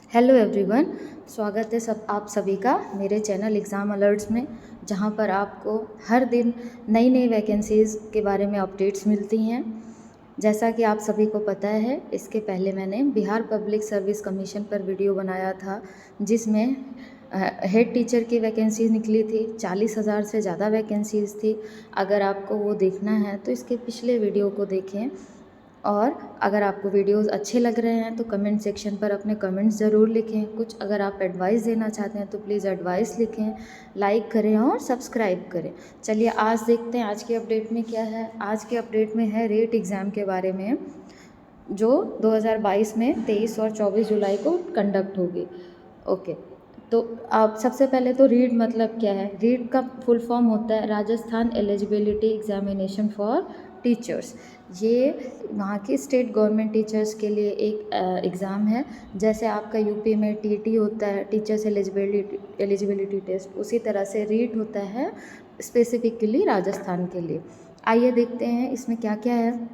Hello everyone, स्वागत है सब आप सभी का मेरे चैनल एग्ज़ाम अलर्ट्स में, जहां पर आपको हर दिन नई नई वैकेंसीज़ के बारे में अपडेट्स मिलती हैं। जैसा कि आप सभी को पता है, इसके पहले मैंने बिहार पब्लिक सर्विस कमीशन पर वीडियो बनाया था, जिसमें हेड टीचर की वैकेंसीज निकली थी। 40,000 से ज़्यादा वैकेंसीज़ थी। अगर आपको वो देखना है तो इसके पिछले वीडियो को देखें। और अगर आपको वीडियोस अच्छे लग रहे हैं तो कमेंट सेक्शन पर अपने कमेंट्स ज़रूर लिखें। कुछ अगर आप एडवाइस देना चाहते हैं तो प्लीज़ एडवाइस लिखें, लाइक करें और सब्सक्राइब करें। चलिए आज देखते हैं आज के अपडेट में क्या है। आज के अपडेट में है रेट एग्ज़ाम के बारे में, जो 2022 में 23 और 24 जुलाई को कंडक्ट होगी। ओके, तो आप सबसे पहले तो रीड मतलब क्या है। रीड का फुल फॉर्म होता है Rajasthan eligibility examination for teachers. ये वहाँ की स्टेट गवर्नमेंट टीचर्स के लिए एक एग्ज़ाम है। जैसे आपका यूपी में टीटी होता है, टीचर्स एलिजिबिलिटी टेस्ट, उसी तरह से रीट होता है स्पेसिफिकली राजस्थान के लिए। आइए देखते हैं इसमें क्या क्या है।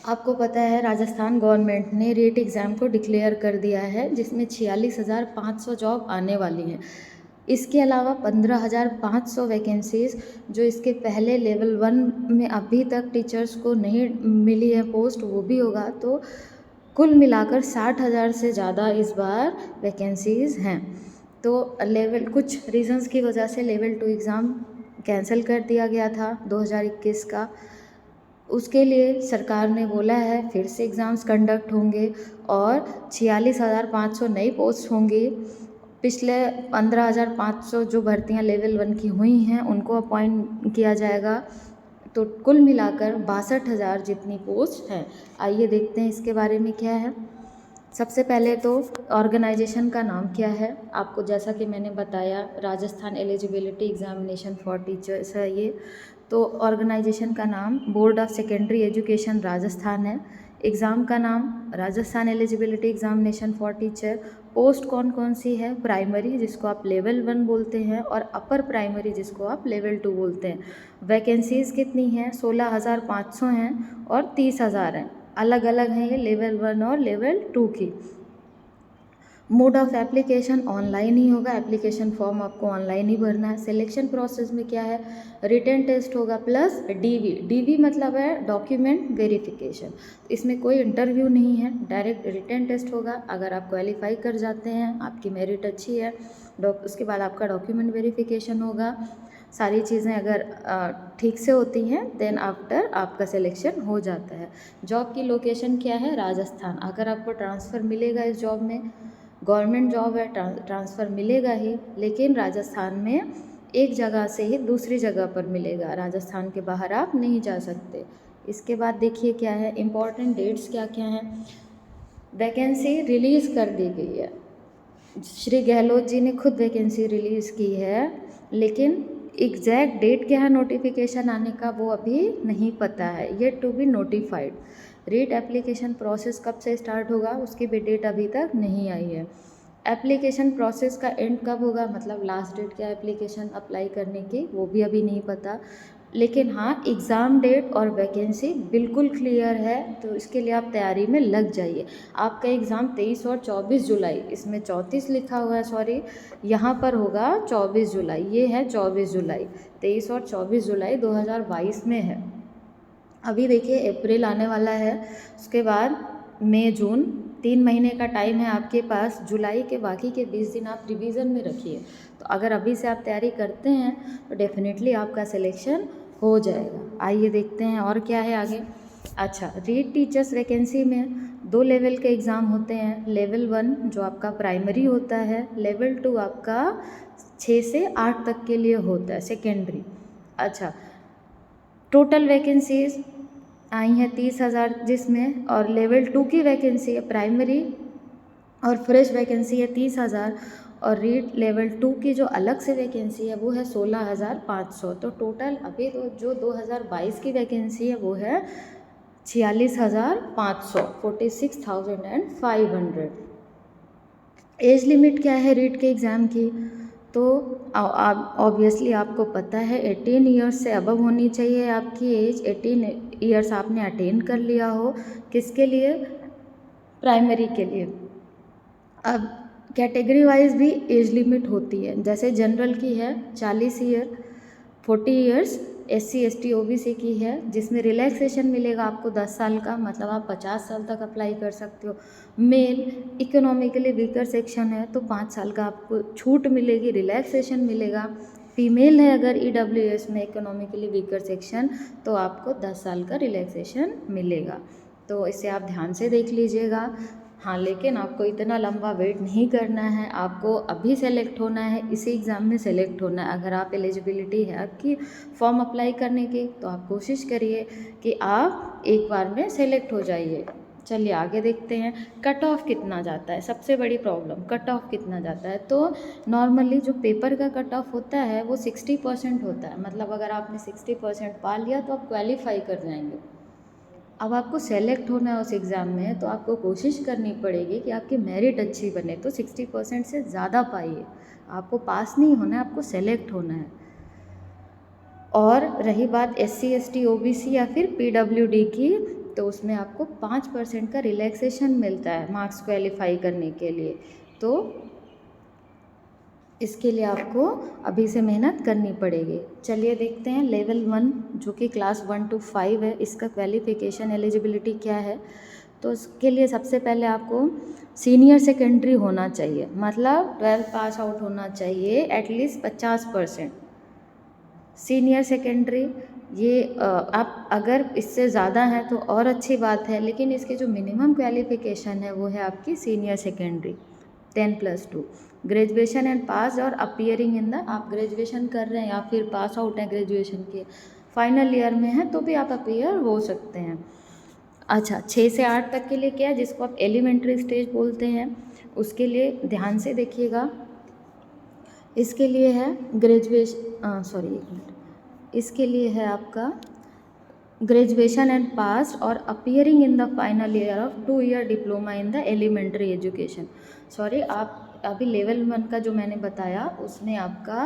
आपको पता है राजस्थान गवर्नमेंट ने रीट एग्ज़ाम को डिक्लेयर कर दिया है, जिसमें 46,500 जॉब आने वाली हैं। इसके अलावा 15,500 वैकेंसीज़ जो इसके पहले लेवल 1 में अभी तक टीचर्स को नहीं मिली है पोस्ट, वो भी होगा। तो कुल मिलाकर 60,000 से ज़्यादा इस बार वैकेंसीज़ हैं। तो लेवल कुछ रीजंस की वजह से लेवल 2 एग्ज़ाम कैंसिल कर दिया गया था 2021 का। उसके लिए सरकार ने बोला है फिर से एग्ज़ाम्स कंडक्ट होंगे और 46,500 नई पोस्ट होंगी। पिछले 15,500 जो भर्तियां लेवल 1 की हुई हैं उनको अपॉइंट किया जाएगा। तो कुल मिलाकर 62,000 जितनी पोस्ट हैं। आइए देखते हैं इसके बारे में क्या है। सबसे पहले तो ऑर्गेनाइजेशन का नाम क्या है। आपको जैसा कि मैंने बताया, Rajasthan eligibility examination for teachers है ये। तो ऑर्गेनाइजेशन का नाम board of secondary education Rajasthan है। एग्ज़ाम का नाम Rajasthan eligibility examination for teacher. Post कौन कौन सी है, प्राइमरी जिसको आप लेवल 1 बोलते हैं और अपर प्राइमरी जिसको आप लेवल 2 बोलते हैं। वैकेंसीज़ कितनी हैं, 16,500 हैं और 30,000 हैं। अलग अलग हैं ये लेवल 1 और लेवल 2 की। मोड ऑफ एप्लीकेशन ऑनलाइन ही होगा। एप्लीकेशन फॉर्म आपको ऑनलाइन ही भरना है। सिलेक्शन प्रोसेस में क्या है, रिटन टेस्ट होगा प्लस डीवी मतलब है डॉक्यूमेंट वेरिफिकेशन। इसमें कोई इंटरव्यू नहीं है, डायरेक्ट रिटन टेस्ट होगा। अगर आप क्वालिफाई कर जाते हैं, आपकी मेरिट अच्छी है, उसके बाद आपका डॉक्यूमेंट वेरिफिकेशन होगा। सारी चीज़ें अगर ठीक से होती हैं देन आफ्टर आपका सिलेक्शन हो जाता है। जॉब की लोकेशन क्या है, राजस्थान। अगर आपको ट्रांसफ़र मिलेगा इस जॉब में, गवर्नमेंट जॉब है, ट्रांसफ़र मिलेगा ही, लेकिन राजस्थान में एक जगह से ही दूसरी जगह पर मिलेगा। राजस्थान के बाहर आप नहीं जा सकते। इसके बाद देखिए क्या है, इम्पॉर्टेंट डेट्स क्या क्या हैं। वैकेंसी रिलीज़ कर दी गई है, श्री गहलोत जी ने खुद वैकेंसी रिलीज़ की है, लेकिन एग्जैक्ट डेट क्या है नोटिफिकेशन आने का वो अभी नहीं पता है, yet to be notified. REET application process कब से स्टार्ट होगा उसकी भी डेट अभी तक नहीं आई है। एप्लीकेशन प्रोसेस का एंड कब होगा, मतलब लास्ट डेट क्या है एप्लीकेशन अप्लाई करने की, वो भी अभी नहीं पता। लेकिन हाँ, एग्ज़ाम डेट और वैकेंसी बिल्कुल क्लियर है, तो इसके लिए आप तैयारी में लग जाइए। आपका एग्ज़ाम 23 और 24 जुलाई, इसमें 34 लिखा हुआ है, सॉरी, यहाँ पर होगा 24 जुलाई, ये है 24 जुलाई। 23 और 24 जुलाई 2022 में है। अभी देखिए अप्रैल आने वाला है, उसके बाद मई जून, 3 महीने का टाइम है आपके पास। जुलाई के बाकी के 20 दिन आप रिवीजन में रखिए। तो अगर अभी से आप तैयारी करते हैं तो डेफिनेटली आपका सिलेक्शन हो जाएगा। आइए देखते हैं और क्या है आगे। अच्छा, रीड टीचर्स वैकेंसी में 2 लेवल के एग्ज़ाम होते हैं। लेवल 1 जो आपका प्राइमरी होता है, लेवल 2 आपका 6 से 8 तक के लिए होता है, सेकेंडरी। अच्छा, टोटल वैकेंसीज आई हैं 30,000 जिसमें, और लेवल 2 की वैकेंसी है प्राइमरी और फ्रेश वैकेंसी है 30,000, और रीड लेवल 2 की जो अलग से वैकेंसी है वो है 16,500। तो टोटल अभी तो जो 2022 की वैकेंसी है वो है 46,500, 46,500। एज लिमिट क्या है रीट के एग्ज़ाम की, तो ऑब्वियसली आपको पता है 18 ईयर्स से अबव होनी चाहिए आपकी एज। 18 ईयर्स आपने अटेन कर लिया हो, किसके लिए, प्राइमरी के लिए। अब कैटेगरी वाइज भी एज लिमिट होती है, जैसे जनरल की है 40 year 40 years, SC ST OBC की है जिसमें रिलैक्सेशन मिलेगा आपको 10 साल का, मतलब आप 50 साल तक अप्लाई कर सकते हो। मेल इकोनॉमिकली वीकर सेक्शन है तो 5 साल का आपको छूट मिलेगी, रिलैक्सेशन मिलेगा। फीमेल है अगर EWS में इकोनॉमिकली वीकर सेक्शन तो आपको 10 साल का रिलैक्सेशन मिलेगा। तो इसे आप ध्यान से देख लीजिएगा। हाँ, लेकिन आपको इतना लंबा वेट नहीं करना है, आपको अभी सेलेक्ट होना है, इसी एग्ज़ाम में सेलेक्ट होना है। अगर आप एलिजिबिलिटी है आपकी फॉर्म अप्लाई करने की तो आप कोशिश करिए कि आप एक बार में सेलेक्ट हो जाइए। चलिए आगे देखते हैं कट ऑफ कितना जाता है। सबसे बड़ी प्रॉब्लम कट ऑफ कितना जाता है। तो नॉर्मली जो पेपर का कट ऑफ होता है वो 60% होता है, मतलब अगर आपने 60% पा लिया तो आप क्वालिफाई कर जाएंगे। अब आपको सेलेक्ट होना है उस एग्ज़ाम में तो आपको कोशिश करनी पड़ेगी कि आपकी मेरिट अच्छी बने, तो 60% से ज़्यादा पाइए। आपको पास नहीं होना है, आपको सेलेक्ट होना है। और रही बात SC ST OBC या फिर PWD की, तो उसमें आपको 5% का रिलैक्सेशन मिलता है मार्क्स क्वालिफाई करने के लिए। तो इसके लिए आपको अभी से मेहनत करनी पड़ेगी। चलिए देखते हैं लेवल 1 जो कि क्लास 1 to 5 है, इसका क्वालिफिकेशन एलिजिबिलिटी क्या है। तो इसके लिए सबसे पहले आपको सीनियर सेकेंडरी होना चाहिए, मतलब 12th पास आउट होना चाहिए एटलीस्ट 50%। सीनियर सेकेंडरी ये आप अगर इससे ज़्यादा हैं तो और अच्छी बात है, लेकिन इसके जो मिनिमम क्वालिफिकेशन है वो है आपकी senior secondary 10+2। Graduation and pass और अपीयरिंग इन द, आप ग्रेजुएशन कर रहे हैं या फिर पास आउट हैं ग्रेजुएशन के फाइनल ईयर में हैं तो भी आप अपीयर हो सकते हैं। अच्छा, 6 से 8 तक के लिए क्या है, जिसको आप एलिमेंट्री स्टेज बोलते हैं, उसके लिए ध्यान से देखिएगा। इसके लिए है इसके लिए है आपका ग्रेजुएशन एंड पास और appearing in the final year of 2 year diploma in the elementary education. आप अभी लेवल 1 का जो मैंने बताया उसमें आपका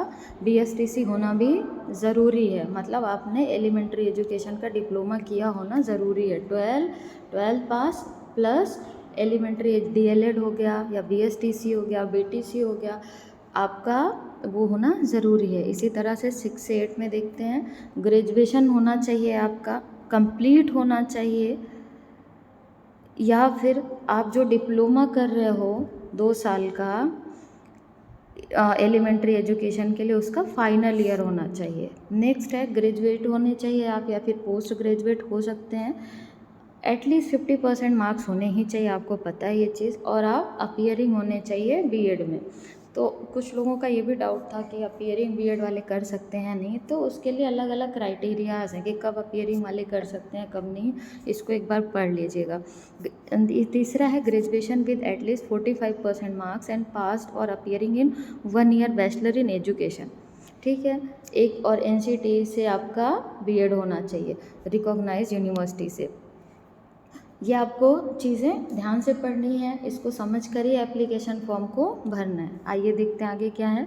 BSTC होना भी ज़रूरी है, मतलब आपने एलिमेंट्री एजुकेशन का डिप्लोमा किया होना ज़रूरी है। 12 पास प्लस एलिमेंट्री DLED हो गया या BSTC हो गया, BTC हो गया, आपका वो होना ज़रूरी है। इसी तरह से 6 से 8 में देखते हैं, ग्रेजुएशन होना चाहिए आपका, कंप्लीट होना चाहिए, या फिर आप जो डिप्लोमा कर रहे हो 2 साल का एलिमेंट्री एजुकेशन के लिए, उसका फाइनल ईयर होना चाहिए। नेक्स्ट है ग्रेजुएट होने चाहिए आप या फिर पोस्ट ग्रेजुएट हो सकते हैं। एटलीस्ट 50% मार्क्स होने ही चाहिए, आपको पता है ये चीज़, और आप अपीयरिंग होने चाहिए बीएड में। तो कुछ लोगों का ये भी डाउट था कि अपीयरिंग बीएड वाले कर सकते हैं नहीं, तो उसके लिए अलग अलग क्राइटेरियाज हैं कि कब अपीयरिंग वाले कर सकते हैं कब नहीं, इसको एक बार पढ़ लीजिएगा। तीसरा है graduation with at least 45% marks and passed और appearing in 1 year bachelor in education, ठीक है। एक और NCT से आपका बीएड होना चाहिए, रिकॉग्नाइज यूनिवर्सिटी से। ये आपको चीज़ें ध्यान से पढ़नी है, इसको समझ कर ही एप्लीकेशन फॉर्म को भरना है। आइए देखते हैं आगे क्या है।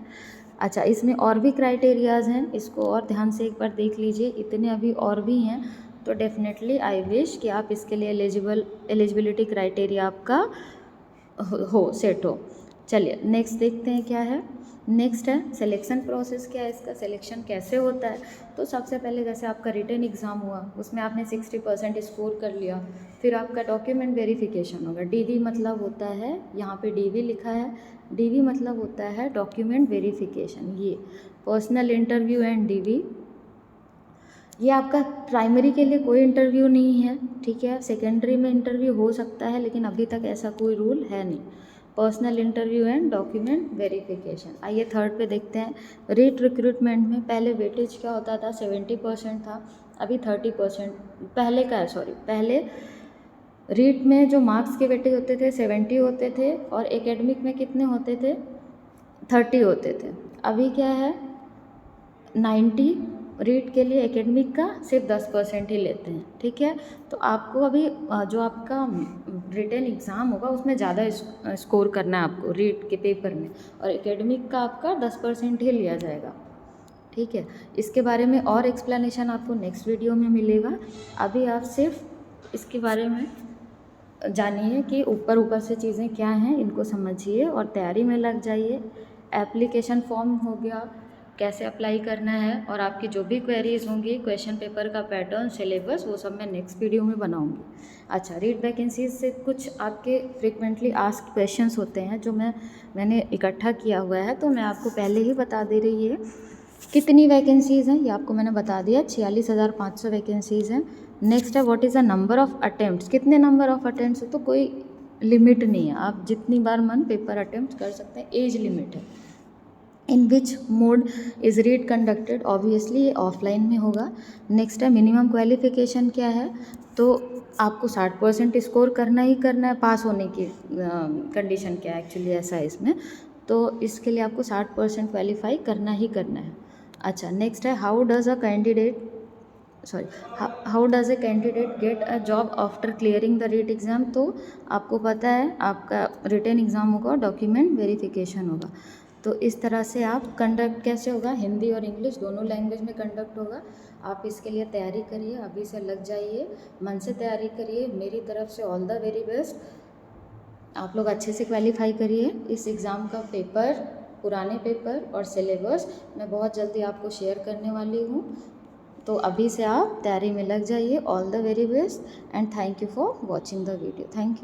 अच्छा, इसमें और भी क्राइटेरियाज हैं, इसको और ध्यान से एक बार देख लीजिए, इतने अभी और भी हैं, तो डेफिनेटली आई विश कि आप इसके लिए एलिजिबिलिटी क्राइटेरिया आपका हो सेट हो। चलिए नेक्स्ट देखते हैं क्या है। नेक्स्ट है सिलेक्शन प्रोसेस, क्या है इसका, सिलेक्शन कैसे होता है। तो सबसे पहले जैसे आपका रिटन एग्ज़ाम हुआ, उसमें आपने 60% स्कोर कर लिया, फिर आपका डॉक्यूमेंट वेरिफिकेशन होगा। DV मतलब होता है, यहाँ पे DV लिखा है, DV मतलब होता है डॉक्यूमेंट वेरिफिकेशन। ये पर्सनल इंटरव्यू एंड DV, ये आपका प्राइमरी के लिए कोई इंटरव्यू नहीं है, ठीक है। सेकेंडरी में इंटरव्यू हो सकता है लेकिन अभी तक ऐसा कोई रूल है नहीं। Personal interview and document verification. आइए थर्ड पे देखते हैं। रीट रिक्रूटमेंट में पहले वेटेज क्या होता था, 70% था, अभी 30% पहले का है, पहले रीट में जो मार्क्स के वेटेज होते थे 70 होते थे और एकेडमिक में कितने होते थे, 30 होते थे। अभी क्या है, 90 रीट के लिए, एकेडमिक का सिर्फ 10% ही लेते हैं, ठीक है। तो आपको अभी जो आपका रिटन एग्ज़ाम होगा उसमें ज़्यादा स्कोर करना है आपको रीट के पेपर में, और एकेडमिक का आपका 10% ही लिया जाएगा, ठीक है। इसके बारे में और एक्सप्लेनेशन आपको नेक्स्ट वीडियो में मिलेगा, अभी आप सिर्फ इसके बारे में जानिए कि ऊपर ऊपर से चीज़ें क्या हैं, इनको समझिए और तैयारी में लग जाइए। एप्लीकेशन फॉर्म हो गया, कैसे अप्लाई करना है, और आपकी जो भी क्वेरीज होंगी, क्वेश्चन पेपर का पैटर्न, सिलेबस, वो सब मैं नेक्स्ट वीडियो में बनाऊंगी। अच्छा, रीड वैकेंसीज से कुछ आपके फ्रिक्वेंटली आस्क्ड क्वेश्चंस होते हैं जो मैंने इकट्ठा किया हुआ है, तो मैं आपको पहले ही बता दे रही है कितनी वैकेंसीज़ हैं, ये आपको मैंने बता दिया, 46,500 वैकेंसीज़ हैं। नेक्स्ट है what is the number of attempts, कितने नंबर ऑफ अटेम्प्ट्स, तो कोई लिमिट नहीं है, आप जितनी बार मन पेपर अटेम्प्ट कर सकते हैं, एज लिमिट है। In which mode is read conducted, obviously ये ऑफलाइन में होगा। नेक्स्ट है मिनिमम क्वालिफिकेशन क्या है, तो आपको 60% स्कोर करना ही करना है, पास होने की कंडीशन क्या है, एक्चुअली ऐसा है इसमें, तो इसके लिए आपको 60% क्वालिफाई करना ही करना है। अच्छा, नेक्स्ट है how does a candidate get a job after clearing the REET exam, तो आपको पता है आपका रिटन एग्ज़ाम होगा, डॉक्यूमेंट वेरिफिकेशन होगा। तो इस तरह से आप कंडक्ट कैसे होगा, हिंदी और इंग्लिश दोनों लैंग्वेज में कंडक्ट होगा। आप इसके लिए तैयारी करिए, अभी से लग जाइए, मन से तैयारी करिए। मेरी तरफ से ऑल द वेरी बेस्ट। आप लोग अच्छे से क्वालिफाई करिए। इस एग्ज़ाम का पेपर, पुराने पेपर और सिलेबस मैं बहुत जल्दी आपको शेयर करने वाली हूँ, तो अभी से आप तैयारी में लग जाइए। All the very best and thank you for watching the video. Thank you.